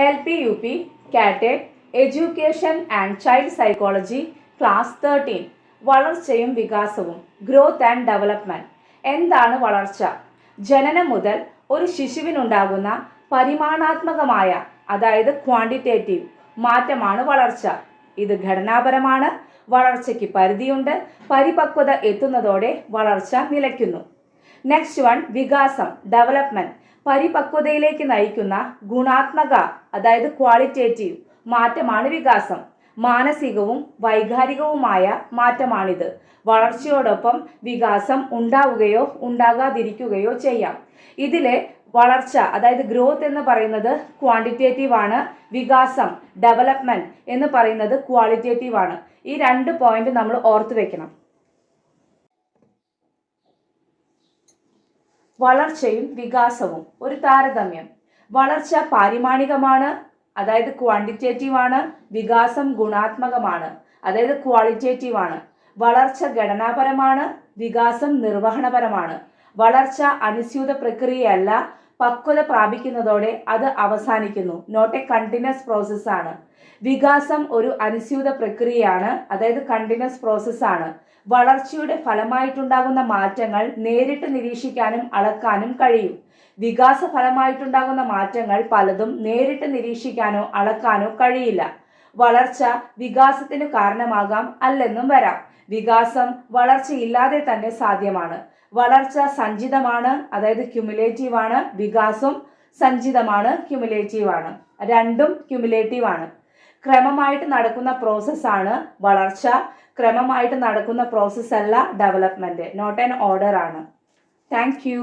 LP-UP, കാറ്ററ്റ്, education and child psychology, class 13. വളർച്ചയും വികാസവും, growth and development. എന്താണ് വളർച്ച? ജനനം മുതൽ ഒരു ശിശുവിനുണ്ടാകുന്ന പരിമാണാത്മകമായ, അതായത് ക്വാണ്ടിറ്റേറ്റീവ് മാറ്റമാണ് വളർച്ച. ഇത് ഘടനാപരമാണ്. വളർച്ചയ്ക്ക് പരിധിയുണ്ട്. പരിപക്വത എത്തുന്നതോടെ വളർച്ച നിലയ്ക്കുന്നു. നെക്സ്റ്റ് വൺ, വികാസം, ഡെവലപ്മെൻറ്റ്. പരിപക്വതയിലേക്ക് നയിക്കുന്ന ഗുണാത്മക, അതായത് ക്വാളിറ്റേറ്റീവ് മാറ്റമാണ് വികാസം. മാനസികവും വൈകാരികവുമായ മാറ്റമാണിത്. വളർച്ചയോടൊപ്പം വികാസം ഉണ്ടാവുകയോ ഉണ്ടാകാതിരിക്കുകയോ ചെയ്യാം. ഇതിലെ വളർച്ച, അതായത് ഗ്രോത്ത് എന്ന് പറയുന്നത് ക്വാണ്ടിറ്റേറ്റീവ് ആണ്. വികാസം, ഡെവലപ്മെൻറ്റ് എന്ന് പറയുന്നത് ക്വാളിറ്റേറ്റീവ് ആണ്. ഈ 2 പോയിന്റ് നമ്മൾ ഓർത്തു വെക്കണം. വളർച്ചയും വികാസവും ഒരു താരതമ്യം. വളർച്ച പാരിമാണികമാണ്, അതായത് ക്വാണ്ടിറ്റേറ്റീവ് ആണ്. വികാസം ഗുണാത്മകമാണ്, അതായത് ക്വാളിറ്റേറ്റീവ് ആണ്. വളർച്ച ഘടനാപരമാണ്, വികാസം നിർവഹണപരമാണ്. വളർച്ച അനുസ്യൂത പ്രക്രിയയല്ല, പക്വത പ്രാപിക്കുന്നതോടെ അത് അവസാനിക്കുന്നു. നോട്ട് എ കണ്ടിന്യൂസ് പ്രോസസ് ആണ്. വികാസം ഒരു അനുസ്യൂത പ്രക്രിയയാണ്, അതായത് കണ്ടിന്യൂസ് പ്രോസസ് ആണ്. വളർച്ചയുടെ ഫലമായിട്ടുണ്ടാകുന്ന മാറ്റങ്ങൾ നേരിട്ട് നിരീക്ഷിക്കാനും അളക്കാനും കഴിയും. വികാസ ഫലമായിട്ടുണ്ടാകുന്ന മാറ്റങ്ങൾ പലതും നേരിട്ട് നിരീക്ഷിക്കാനോ അളക്കാനോ കഴിയില്ല. വളർച്ച വികാസത്തിന് കാരണമാകാം, അല്ലെന്നും വരാം. വികാസം വളർച്ചയില്ലാതെ തന്നെ സാധ്യമാണ്. വളർച്ച സഞ്ചിതമാണ്, അതായത് ക്യുമുലേറ്റീവ് ആണ്. വികാസം സഞ്ചിതമാണ്, ക്യുമുലേറ്റീവ് ആണ്. രണ്ടും ക്യുമുലേറ്റീവ് ആണ്. ക്രമമായിട്ട് നടക്കുന്ന പ്രോസസ്സാണ് വളർച്ച. ക്രമമായിട്ട് നടക്കുന്ന പ്രോസസ്സ് അല്ല ഡെവലപ്മെൻറ്റ്. നോട്ട് ആൻ ഓർഡർ ആണ്. Thank you.